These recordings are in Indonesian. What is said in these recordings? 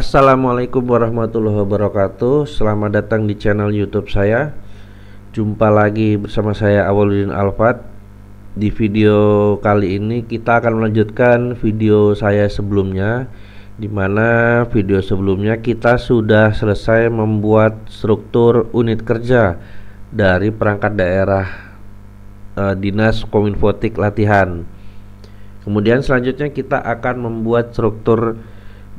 Assalamualaikum warahmatullahi wabarakatuh. Selamat datang di channel YouTube saya. Jumpa lagi bersama saya Awaludin Alfat. Di video kali ini kita akan melanjutkan video saya sebelumnya, dimana video sebelumnya kita sudah selesai membuat struktur unit kerja dari perangkat daerah Dinas Kominfotik Latihan. Kemudian selanjutnya kita akan membuat struktur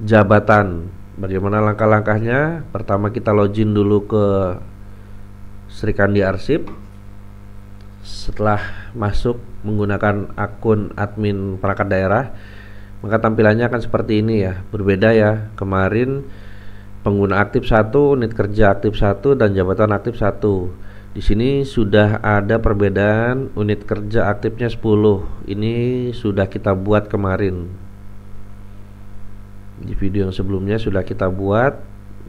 jabatan. Bagaimana langkah-langkahnya? Pertama kita login dulu ke Srikandi Arsip. Setelah masuk menggunakan akun admin perangkat daerah, maka tampilannya akan seperti ini ya. Berbeda ya. Kemarin pengguna aktif 1, unit kerja aktif 1, dan jabatan aktif 1. Di sini sudah ada perbedaan, unit kerja aktifnya 10. Ini sudah kita buat kemarin. Di video yang sebelumnya sudah kita buat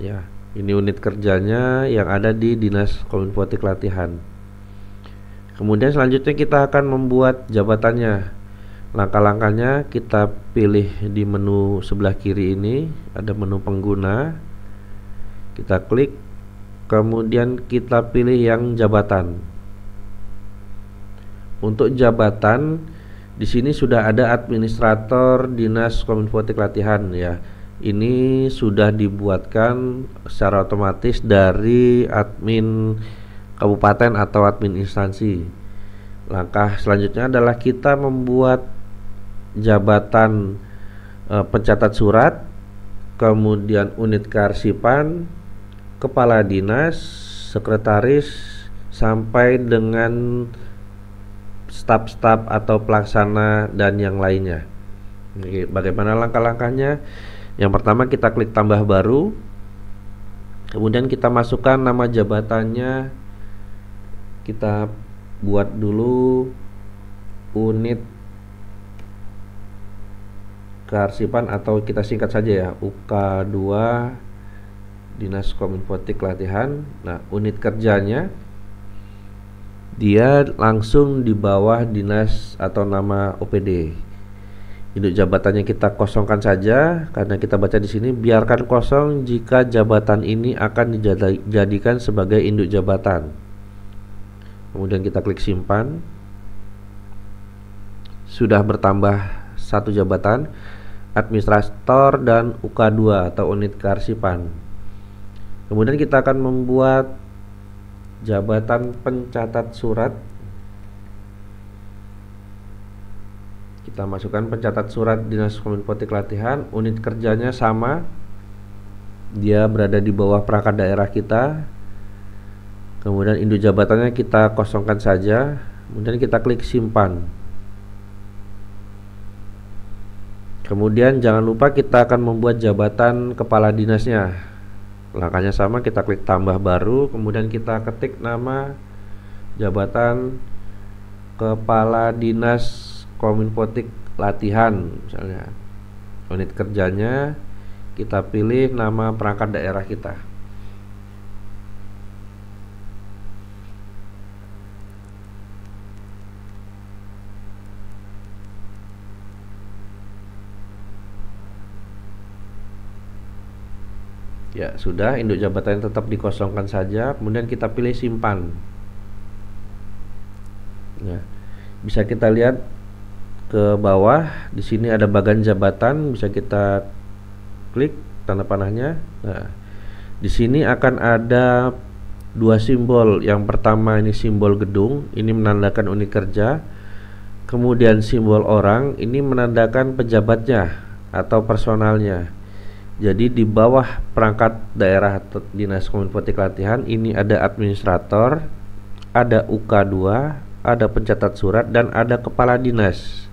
ya. Ini unit kerjanya yang ada di Dinas Kominfotik Latihan. Kemudian selanjutnya kita akan membuat jabatannya. Langkah-langkahnya kita pilih di menu sebelah kiri ini, ada menu pengguna. Kita klik, kemudian kita pilih yang jabatan. Untuk jabatan di sini sudah ada administrator Dinas Kominfotik Latihan ya. Ini sudah dibuatkan secara otomatis dari admin kabupaten atau admin instansi. Langkah selanjutnya adalah kita membuat jabatan pencatat surat, kemudian unit kearsipan, kepala dinas, sekretaris, sampai dengan staf-staf atau pelaksana dan yang lainnya. Bagaimana langkah-langkahnya? Yang pertama kita klik tambah baru, kemudian kita masukkan nama jabatannya. Kita buat dulu unit kearsipan atau kita singkat saja ya, UK2 Dinas Kominfotik Latihan. Nah, unit kerjanya dia langsung di bawah dinas atau nama OPD. Induk jabatannya kita kosongkan saja karena kita baca di sini biarkan kosong jika jabatan ini akan dijadikan sebagai induk jabatan. Kemudian kita klik simpan. Sudah bertambah satu jabatan, administrator dan UK2 atau unit kearsipan. Kemudian kita akan membuat jabatan pencatat surat. Kita masukkan pencatat surat Dinas Kominfotik Latihan. Unit kerjanya sama, dia berada di bawah perangkat daerah kita. Kemudian induk jabatannya kita kosongkan saja. Kemudian kita klik simpan. Kemudian jangan lupa kita akan membuat jabatan kepala dinasnya. Langkahnya sama, kita klik tambah baru, kemudian kita ketik nama jabatan kepala dinas Kominfotik Latihan misalnya. Unit kerjanya kita pilih nama perangkat daerah kita. Ya sudah, induk jabatan tetap dikosongkan saja. Kemudian kita pilih simpan. Nah, bisa kita lihat ke bawah. Di sini ada bagan jabatan, bisa kita klik tanda panahnya. Nah, di sini akan ada dua simbol. Yang pertama ini simbol gedung, ini menandakan unit kerja. Kemudian simbol orang, ini menandakan pejabatnya atau personalnya. Jadi di bawah perangkat daerah Dinas Kominfotik Latihan ini ada administrator, ada UK2, ada pencatat surat, dan ada kepala dinas.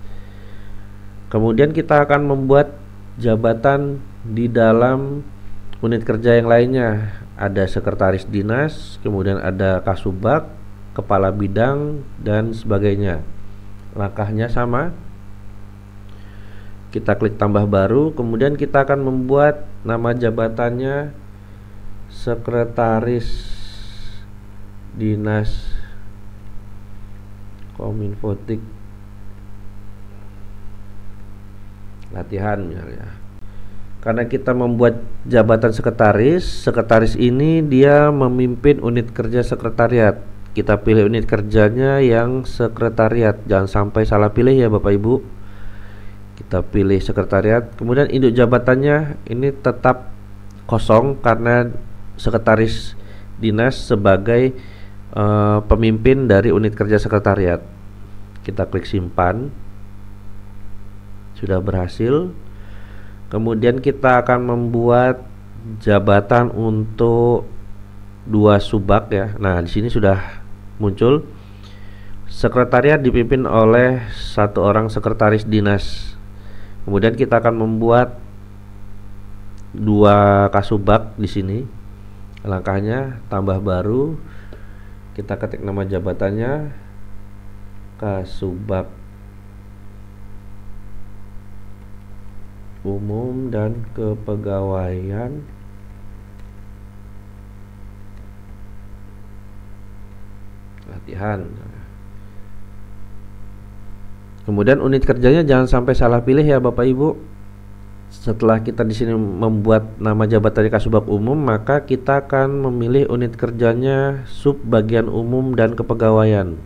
Kemudian kita akan membuat jabatan di dalam unit kerja yang lainnya. Ada sekretaris dinas, kemudian ada kasubag, kepala bidang, dan sebagainya. Langkahnya sama. Kita klik tambah baru, kemudian kita akan membuat nama jabatannya sekretaris Dinas Kominfotik Latihan misalnya. Karena kita membuat jabatan sekretaris, sekretaris ini dia memimpin unit kerja sekretariat. Kita pilih unit kerjanya yang sekretariat, jangan sampai salah pilih ya Bapak Ibu. Kita pilih sekretariat, kemudian induk jabatannya ini tetap kosong karena sekretaris dinas sebagai pemimpin dari unit kerja sekretariat. Kita klik simpan. Sudah berhasil. Kemudian kita akan membuat jabatan untuk 2 subak ya. Nah, di sini sudah muncul. Sekretariat dipimpin oleh 1 orang sekretaris dinas. Kemudian kita akan membuat 2 kasubag di sini. Langkahnya tambah baru. Kita ketik nama jabatannya Kasubag Umum dan Kepegawaian Latihan. Kemudian unit kerjanya jangan sampai salah pilih ya Bapak Ibu. Setelah kita di sini membuat nama jabatannya Kasubag Umum, maka kita akan memilih unit kerjanya sub bagian umum dan kepegawaian.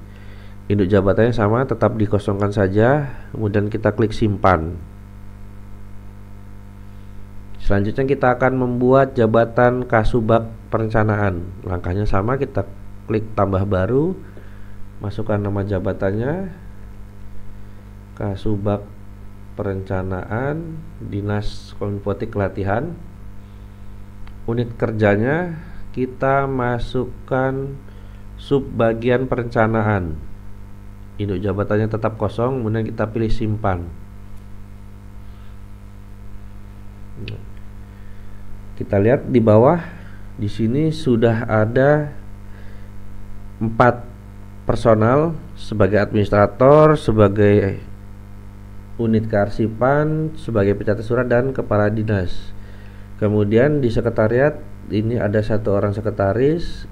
Induk jabatannya sama, tetap dikosongkan saja. Kemudian kita klik simpan. Selanjutnya kita akan membuat jabatan Kasubag Perencanaan. Langkahnya sama, kita klik tambah baru, masukkan nama jabatannya Kasubag Perencanaan Dinas Kominfotik Latihan. Unit kerjanya kita masukkan subbagian perencanaan. Induk jabatannya tetap kosong, kemudian kita pilih simpan. Kita lihat di bawah, di sini sudah ada 4 personal sebagai administrator, sebagai unit kearsipan, sebagai pencatat surat, dan kepala dinas. Kemudian di sekretariat ini ada 1 orang sekretaris,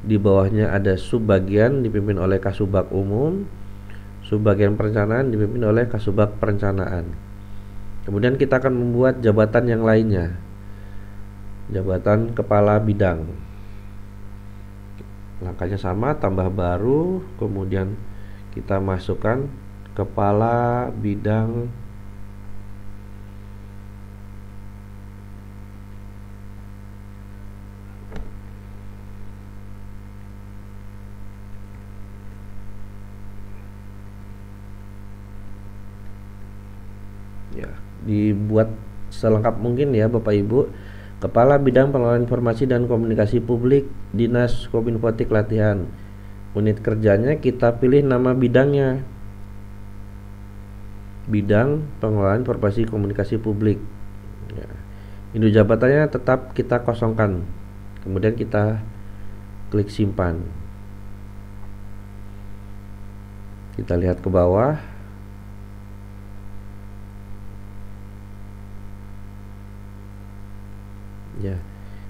di bawahnya ada subbagian dipimpin oleh Kasubag Umum, subbagian perencanaan dipimpin oleh Kasubag Perencanaan. Kemudian kita akan membuat jabatan yang lainnya, jabatan kepala bidang. Langkahnya sama, tambah baru, kemudian kita masukkan kepala bidang ya, dibuat selengkap mungkin ya Bapak Ibu. Kepala Bidang Pengelolaan Informasi dan Komunikasi Publik Dinas Kominfotik Latihan. Unit kerjanya kita pilih nama bidangnya, Bidang Pengelolaan Informasi Komunikasi Publik ya. Induk jabatannya tetap kita kosongkan, kemudian kita klik simpan. Kita lihat ke bawah. Ya,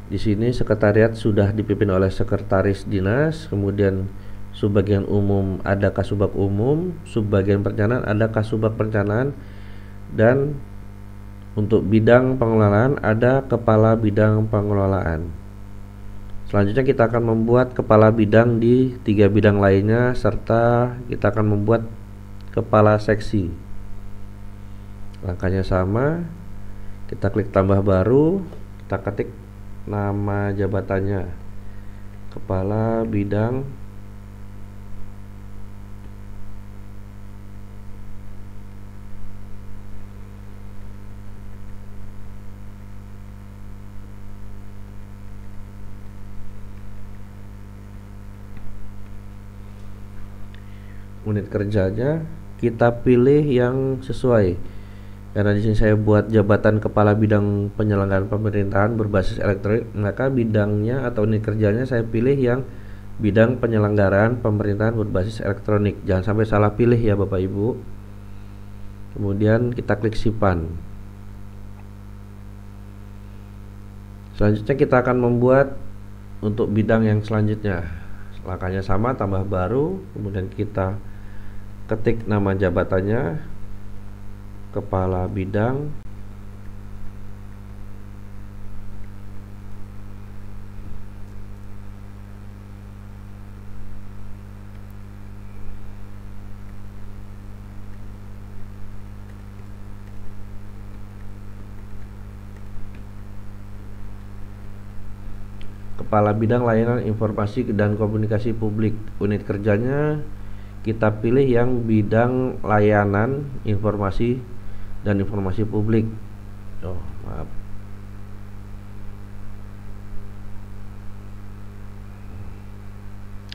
di sini sekretariat sudah dipimpin oleh sekretaris dinas, kemudian subbagian umum ada Kasubag Umum, subbagian perencanaan ada Kasubag Perencanaan, dan untuk bidang pengelolaan ada kepala bidang pengelolaan. Selanjutnya kita akan membuat kepala bidang di 3 bidang lainnya, serta kita akan membuat kepala seksi. Langkahnya sama, kita klik tambah baru, kita ketik nama jabatannya kepala bidang unit kerjanya kita pilih yang sesuai. Karena di sini saya buat jabatan kepala bidang penyelenggaraan pemerintahan berbasis elektronik, maka bidangnya atau unit kerjanya saya pilih yang bidang penyelenggaraan pemerintahan berbasis elektronik. Jangan sampai salah pilih ya Bapak Ibu. Kemudian kita klik simpan. Selanjutnya kita akan membuat untuk bidang yang selanjutnya. Langkahnya sama, tambah baru, kemudian kita ketik nama jabatannya kepala bidang Kepala Bidang Layanan Informasi dan Komunikasi Publik. Unit kerjanya kita pilih yang bidang layanan informasi dan informasi publik. Oh, maaf.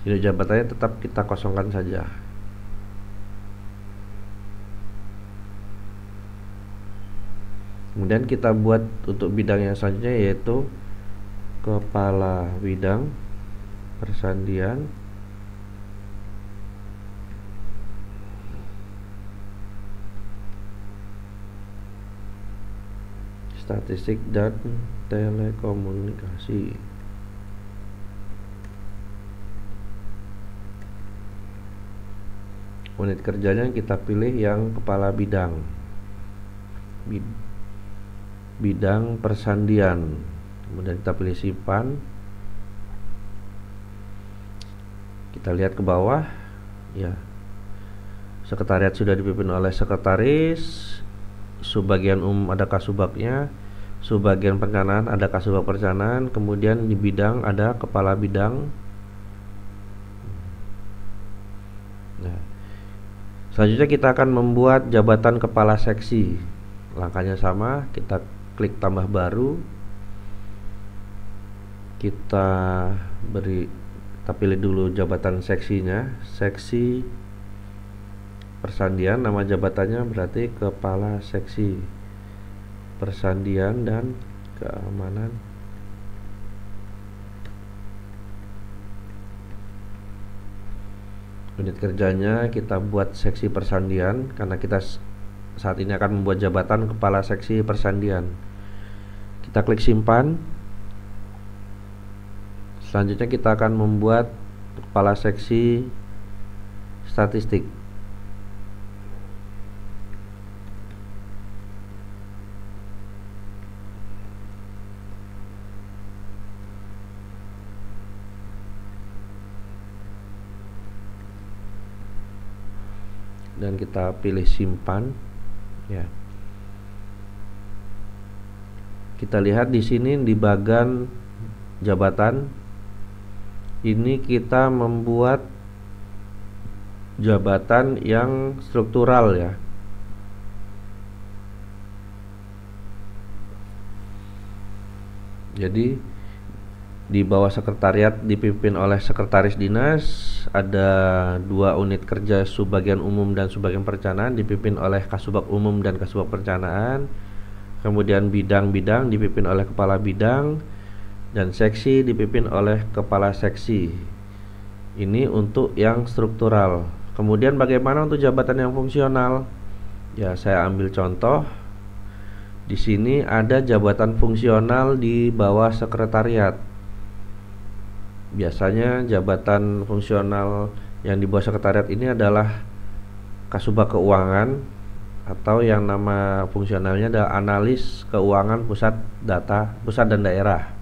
Ini jabatannya tetap kita kosongkan saja. Kemudian kita buat untuk bidang yang selanjutnya, yaitu Kepala Bidang Persandian Statistik dan Telekomunikasi. Unit kerjanya kita pilih yang kepala bidang bidang persandian. Kemudian kita pilih simpan. Kita lihat ke bawah ya, sekretariat sudah dipimpin oleh sekretaris, subbagian umum ada kasubagnya, subbagian perencanaan ada kasubag perencanaan, kemudian di bidang ada kepala bidang. Nah, selanjutnya kita akan membuat jabatan kepala seksi. Langkahnya sama, kita klik tambah baru, kita pilih dulu jabatan seksinya, seksi persandian. Nama jabatannya berarti kepala seksi persandian dan keamanan. Unit kerjanya kita buat seksi persandian, karena kita saat ini akan membuat jabatan kepala seksi persandian. Kita klik simpan. Selanjutnya kita akan membuat kepala seksi statistik. Dan kita pilih simpan ya. Kita lihat di sini di bagian jabatan ini kita membuat jabatan yang struktural ya. Jadi di bawah sekretariat dipimpin oleh sekretaris dinas, ada 2 unit kerja subbagian umum dan subbagian perencanaan dipimpin oleh kasubag umum dan kasubag perencanaan. Kemudian bidang-bidang dipimpin oleh kepala bidang, dan seksi dipimpin oleh kepala seksi. Ini untuk yang struktural. Kemudian bagaimana untuk jabatan yang fungsional? Ya, saya ambil contoh. Di sini ada jabatan fungsional di bawah sekretariat. Biasanya jabatan fungsional yang di bawah sekretariat ini adalah kasubag keuangan, atau yang nama fungsionalnya adalah analis keuangan pusat dan daerah.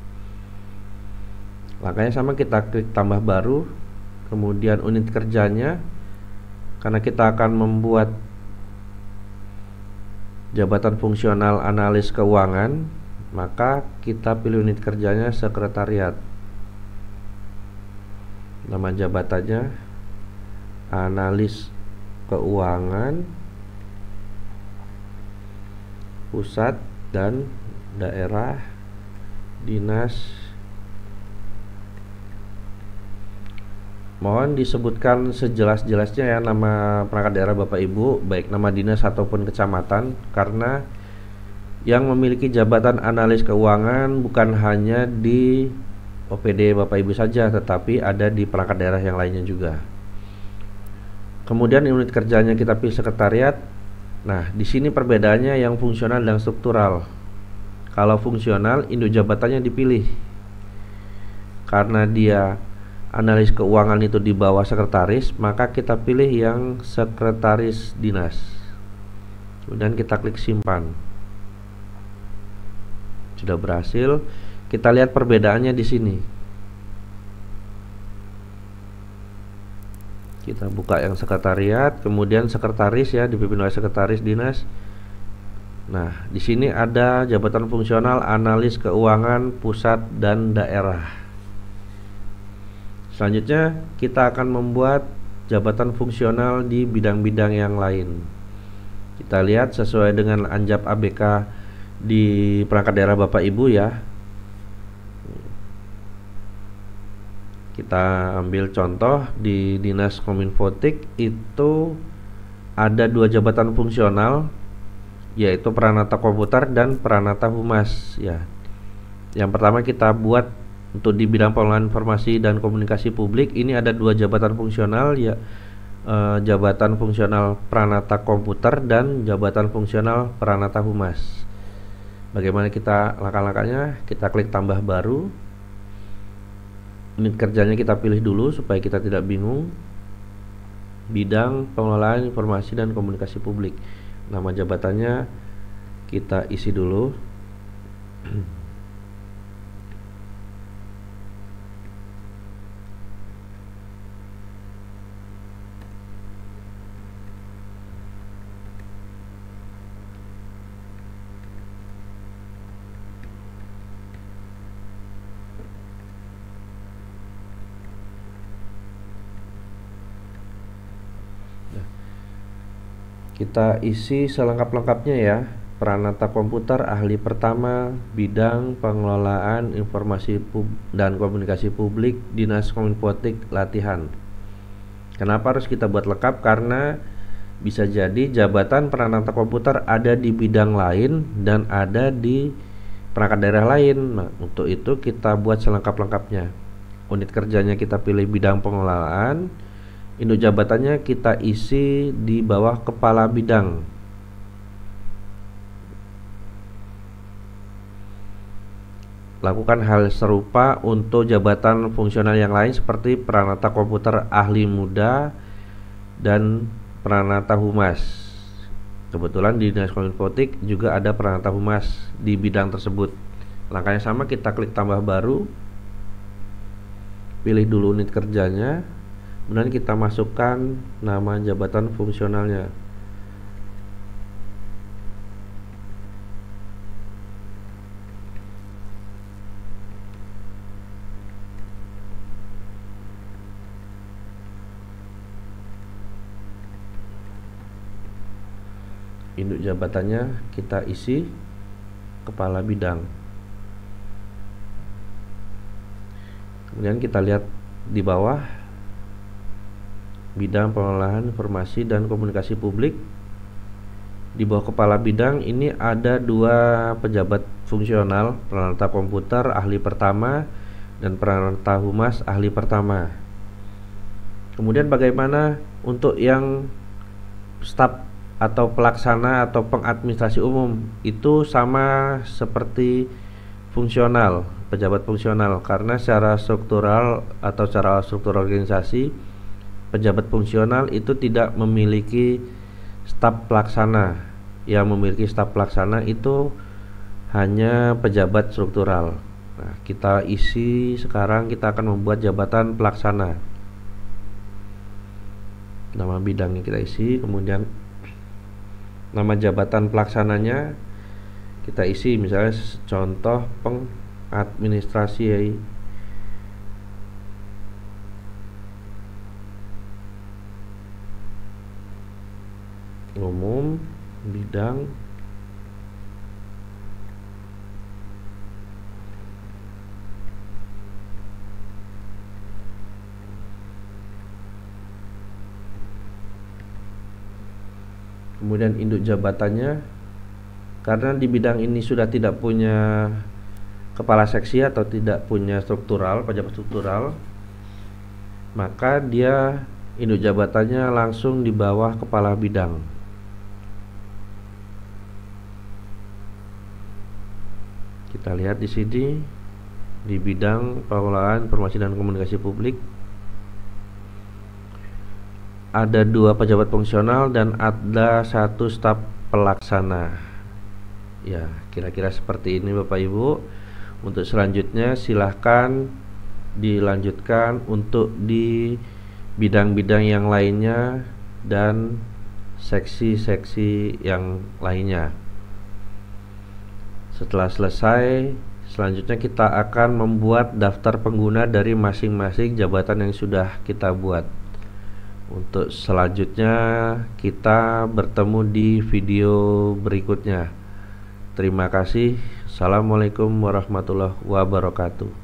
Langkahnya sama, kita klik tambah baru, kemudian unit kerjanya, karena kita akan membuat jabatan fungsional analis keuangan, maka kita pilih unit kerjanya sekretariat. Nama jabatannya analis keuangan pusat dan daerah dinas. Mohon disebutkan sejelas-jelasnya ya nama perangkat daerah Bapak Ibu, baik nama dinas ataupun kecamatan, karena yang memiliki jabatan analis keuangan bukan hanya di OPD Bapak Ibu saja, tetapi ada di perangkat daerah yang lainnya juga. Kemudian unit kerjanya kita pilih sekretariat. Nah, di sini perbedaannya yang fungsional dan struktural. Kalau fungsional, induk jabatannya dipilih. Karena dia analis keuangan itu di bawah sekretaris, maka kita pilih yang sekretaris dinas. Kemudian kita klik simpan. Sudah berhasil. Kita lihat perbedaannya di sini. Kita buka yang sekretariat, kemudian sekretaris ya, dipimpin oleh sekretaris dinas. Nah, di sini ada jabatan fungsional analis keuangan pusat dan daerah. Selanjutnya kita akan membuat jabatan fungsional di bidang-bidang yang lain. Kita lihat sesuai dengan Anjap ABK di perangkat daerah Bapak Ibu ya. Kita ambil contoh di Dinas Kominfotik itu ada 2 jabatan fungsional, yaitu Pranata Komputer dan Pranata Humas ya. Yang pertama kita buat untuk di bidang pengelolaan informasi dan komunikasi publik, ini ada 2 jabatan fungsional ya, jabatan fungsional Pranata Komputer dan jabatan fungsional Pranata Humas. Bagaimana kita langkah-langkahnya? Kita klik tambah baru. Unit kerjanya kita pilih dulu supaya kita tidak bingung. Bidang pengelolaan informasi dan komunikasi publik. Nama jabatannya kita isi dulu. Kita isi selengkap-lengkapnya ya. Pranata Komputer ahli pertama, bidang pengelolaan informasi dan komunikasi publik, Dinas Kominfotik, latihan. Kenapa harus kita buat lengkap? Karena bisa jadi jabatan Pranata Komputer ada di bidang lain dan ada di perangkat daerah lain. Nah, untuk itu kita buat selengkap-lengkapnya. Unit kerjanya kita pilih bidang pengelolaan. Induk jabatannya kita isi di bawah kepala bidang. Lakukan hal serupa untuk jabatan fungsional yang lain seperti Pranata Komputer ahli muda dan Pranata Humas. Kebetulan di Dinas Kominfotik juga ada Pranata Humas di bidang tersebut. Langkahnya sama, kita klik tambah baru. Pilih dulu unit kerjanya. Kemudian kita masukkan nama jabatan fungsionalnya. Induk jabatannya kita isi kepala bidang. Kemudian kita lihat di bawah bidang pengelolaan informasi dan komunikasi publik. Di bawah kepala bidang ini ada 2 pejabat fungsional, Pranata Komputer ahli pertama dan Pranata Humas ahli pertama. Kemudian bagaimana untuk yang staf atau pelaksana atau pengadministrasi umum? Itu sama seperti fungsional, pejabat fungsional, karena secara struktural atau secara struktur organisasi pejabat fungsional itu tidak memiliki staf pelaksana. Yang memiliki staf pelaksana itu hanya pejabat struktural. Nah, kita isi sekarang, kita akan membuat jabatan pelaksana. Nama bidangnya kita isi, kemudian nama jabatan pelaksananya kita isi, misalnya contoh pengadministrasi umum bidang kemudian induk jabatannya. Karena di bidang ini sudah tidak punya kepala seksi atau tidak punya struktural, pejabat struktural, maka dia induk jabatannya langsung di bawah kepala bidang. Kita lihat di sini di bidang pengelolaan informasi dan komunikasi publik ada 2 pejabat fungsional dan ada 1 staf pelaksana. Ya, kira-kira seperti ini Bapak Ibu. Untuk selanjutnya silahkan dilanjutkan untuk di bidang-bidang yang lainnya dan seksi-seksi yang lainnya. Setelah selesai, Selanjutnya kita akan membuat daftar pengguna dari masing-masing jabatan yang sudah kita buat. Untuk selanjutnya kita bertemu di video berikutnya. Terima kasih. Assalamualaikum warahmatullahi wabarakatuh.